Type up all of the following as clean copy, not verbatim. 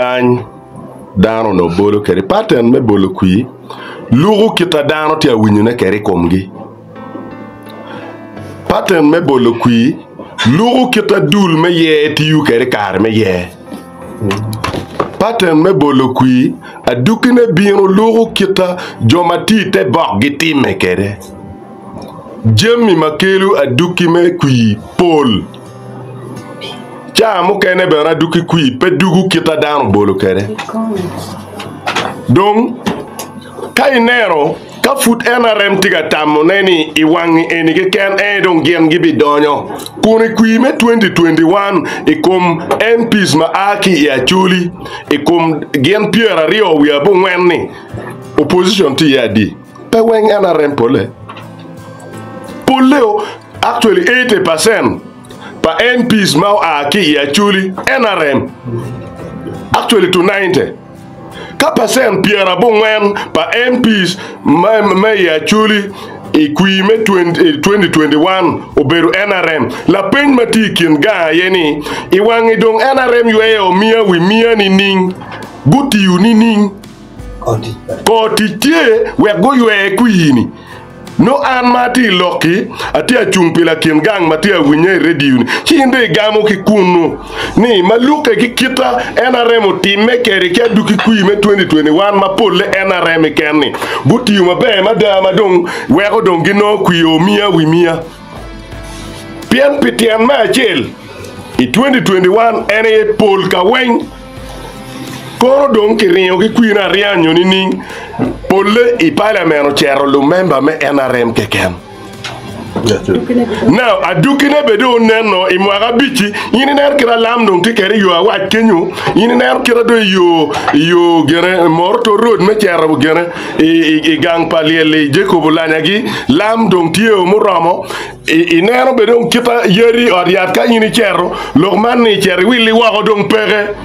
kany dano no bolo kere pattern me bolo kui lugu kita dano ti awinyo ne kere komgi pattern me bolo kui lugu kita dul me ye ti yu kere kar me ye pattern me bolo kui adukine biro lugu kita jomati te bok giti me kere jemi makelu aduki me kui pol cha mo kene bera duki kui pe dugu kita dano bolo kere donc kay nero ka foot NRM tiga tamo neni iwangi enige ken don gen gibi donyo kuni kui me 2021 ikom MPs ma aki ya chuli ikom gen Pierre Rio we abo wenni opposition ti ya di pe wen NRM pole actually 80% pa MPs ma aki ya chuli NRM actually to 90 Kapasen Pierre Abongwen pa MPs ma ya chuli kui me 2021 oberu NRM la pen matikin ga yeni iwangi dong NRM yue o mia wi mia ni ning guti yu ni ning koti tie we go yue kuini no an mati loki ati achumpila kin gang mati awinye rediuni chinde gamo ki kunu ni maluke ki kita NRM timme kere ke duki kui me 2021 ma pole NRM kenni buti ma be ma da ma dong we go dong gino kui o mia wi mia pian pitian ma chel i 2021 ene pol ka wen koro dong ki rinyo ki kui na rianyo ni ning pole i parliament chero lu member me NRM keken now adukine bedo neno imwaga bichi yini ner kira lamdong ti kere yo awa kenyu yini ner kira do yo gere morto road me chero gere i gang paliele Jacob Lanyagi lamdong ti o muramo i nero bedo kita yeri oriat ka yini chero lo man ni cheri willi wa dong pere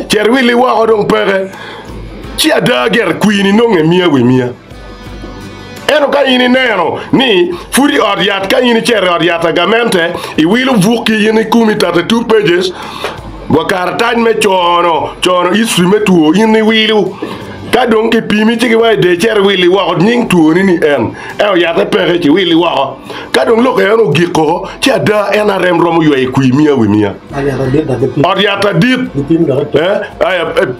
cheri willi wa dong pere chi adager queen nonge mia we mia eno ka yini neno ni furi oriat ka yini chere oriata gamente I will vuki yini kumi 32 pages wakarataj me chono isu me tuo yini wilu ka donc pimi ci way de chere wili wa nying tuo ni en yata pere ci wili wa ka donc lo eno giko ci ada NRM rom yoy kui mia we mia oriata dit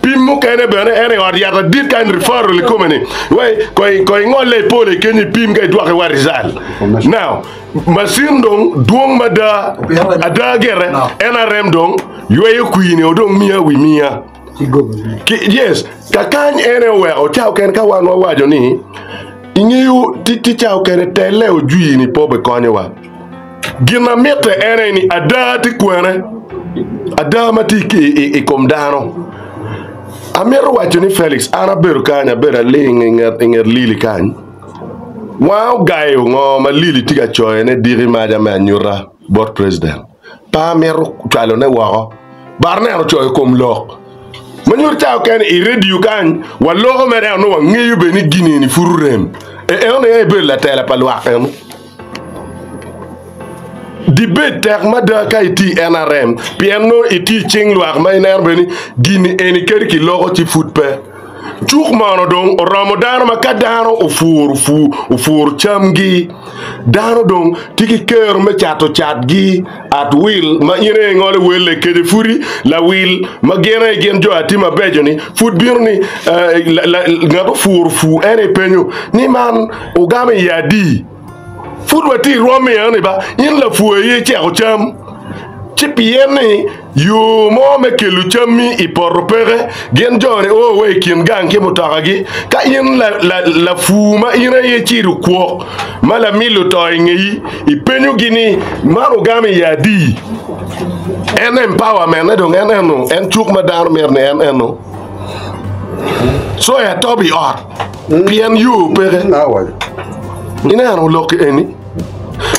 pim mo kene bene ene oriata dit kan refer le komene way koy ngole pole keni pim gay doxe warizal now masin donc duong mada ada gere NRM donc yoy kui ni odong mia we mia yes kakany ene we o chao ken ka wan wajo ni ingiu ti chao ken tele o jui ni pobe konyo wa gina mete ene ni ada ti kwere ada matiki e komdano amero wajo ni Felix ana beru kanya bera ling inger lili kany wow gayo ngo ma lili tiga choy ne diri maja ma nyura board president pa meru chalo ne wa barne ro choy kom lok Manur chao ken I radio kan wallo mere no ngeyu be ni gini ni fururem on e be la tele pa lwa ken debate tak mada kay ti NRM piano iti ching lwa ma iner be ni gini eni kerki logo ti footpe Chuk mano dong Ramadan ma kadano o fur chamgi dano dong tiki ker me chato chatgi at will ma ire ngole wele kede furi la will ma gene gen jo atima bejoni fut birni ngabo fu ene penyo ni man o game yadi fut wati rome ene ba in la fu ye che o cham chipiene yo mo me kelu chami I porpere gen jone o we kin gang ke mutagagi ka yin la fuma ina ye chiru ko mala milu to ngi I penyu gini maro game ya di en empowerment do en no en chuk madar merne en no so ya tobi ot pien you pere na wa ina no lok eni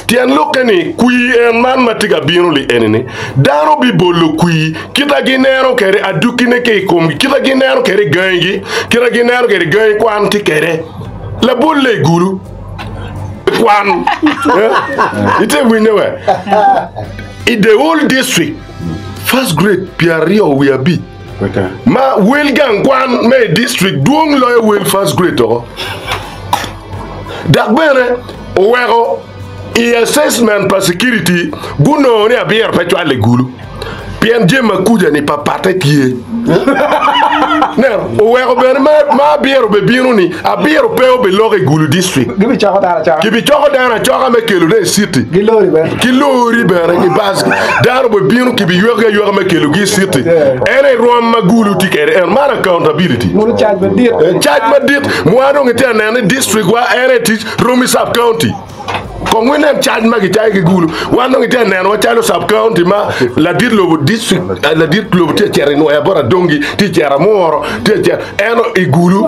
Tian lokeni kui en man matiga bino li enene daro bi bolo kui kita ginero kere adukine ke kom kita ginero kere gangi kita ginero kere gangi kwanti kere la bolle guru kwan ite winnewe in the whole district first grade Pierre we are be ma will gang kwan me district duong loy will first grade to dak bere wero i assessment for security guno ni abier pecho ale gulu pien jema kuja ni papate tie ne wero bere ma biero be binu ni abiero peo be loge gulu district gibi choko dara choka me kelu ne city kilori bere ni bas daro be binu kibi yoga me kelu gi city ene rom ma gulu tikere en man accountability mulu charge ma dit mo no ngete na district wa ene tis Romi sub county Kongwene charge magi chai gulu wano ngite neno wa chalo sub county ma la dit lo district la dit lo te chere no ya bora dongi ti chere moro ti chere eno igulu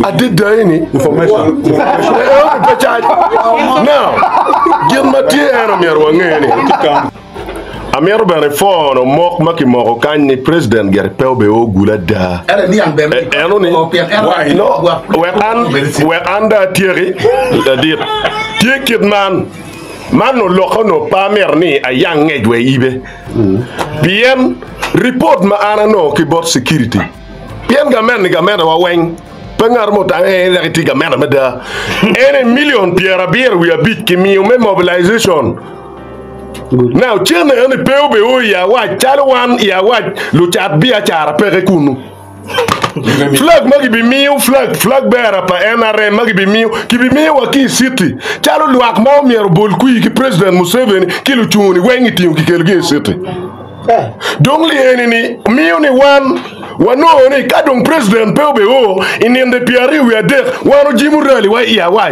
ade daini information now give mati eno miero ngeni Amiero bane fono mok maki moko kanyi president ger peobe o gula da. Eno ni why no we anda tieri dit tiekit man no loko no pamer ni ayang ngejwe ibe. Bien report ma ana no ki bot security. Bien gamen wa weng pengar mo ta ti gamen meda. Ene million pierre bier we a bit ki mi mobilization. Now chene ene peobe o ya wa chalo wan ya wa luchat bia chara pere kunu flag magi bi miu flag bera pa NRM magi bi miu ki bi miu wa ki city chalo luak ma mier bol kui ki president Museveni ki luchuni wengi tiu ki kelge city dongli ene ni miu ni wano ni kadong president peobe o inende piari we der wano jimurali wa ya wa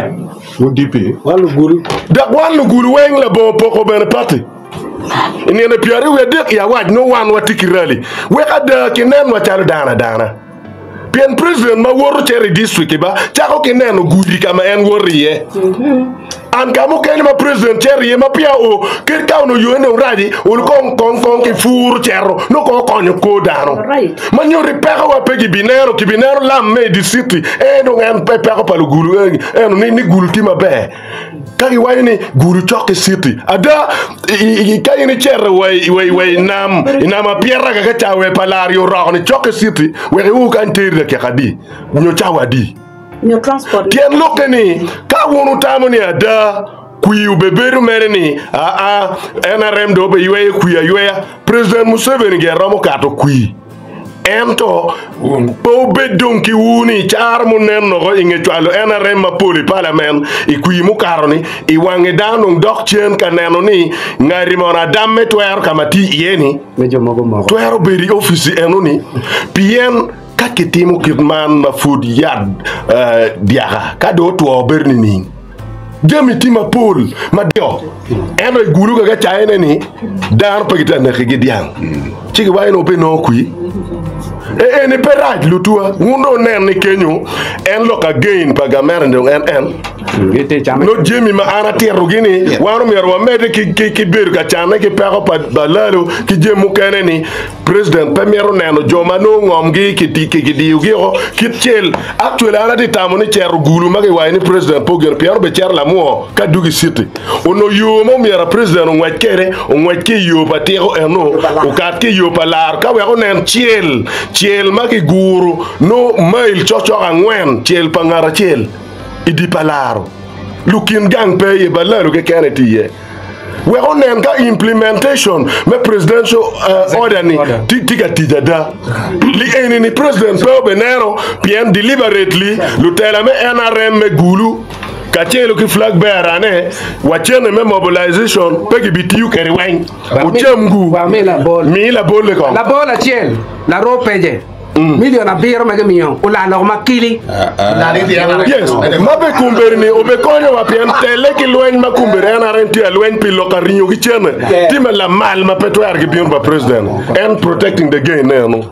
UDP walu gulu da walu gulu weng la bo poko bene party ini na piari we dek ya waj no wan watiki rally we kada kinen wa chalo dana pien president ma woro cherry district ba chako kinen gudi kama en woriye an kamu ken ma president cherry ma pia o ker ka no yo ne radi ul kon ki fur cherro no ko konyo ko dano ma nyori pega wa pegi binero ki binero lam me di city e no en pega pa lu gulu ni gulu tima be kagi wayni gulu choke city ada kagi ni cherro way nam inama pierra ga chawe palario ro ni choke city we u kan tere ke kadi nyo chawadi no transport tien lokeni ka wonu tamoni ada kuyu beberu mereni NRM do be ywe kuya president Museveni ge romo kato kuyi ento po bedonki wuni char mu nenno go inge chwalo NRM ma poli parliament ikuyi mu karoni I wange danu dok chen kaneno ni ngari mona damme twer kamati yeni mejo mogo twer beri office enoni pien kaketimu kitman ma food yard diaga kado to berni ni demi tima pol ma dio eno guru ga chaene ni dar pagita na khigidian chigi wayno be no kui ne peraj lutua ngundo nen ni kenyu en loka gain pagamer ndo en no jemi ma ana terro gini waro mi ro mede ki ber ka chana ki pego pa balalo ki jemu kene ni president premier neno joma no ngom gi ki diu gi ki chel actuel ana di tamoni cher gulu magi wayni president poger pierre be cher la mo ka dugi city ono yo mo mi ra president ngwa kere ngwa ki yo patero eno o ka ki yo palar ka we onen chiel magi guru no mail chocho angwen chiel pangara chiel idi palaro lukin gang pay balaro ke kaneti ye we onen ka implementation me presidential order ni tika tijada li eni ni president Peo Benero pien deliberately lutela me NRM me gulu kachelo ki flag bearer ne wachene me mobilization pegi bitiu keri wang uchamgu mi la bol le ko la bola chiel la ropeje million abiro mege miyo ulalo makili yes mabe kumberni obekonyo wapien tele ki lwen makumbere na renti lwen pilo karinyo ki chene time la mal ma petwer ki bion ba president and protecting the gain no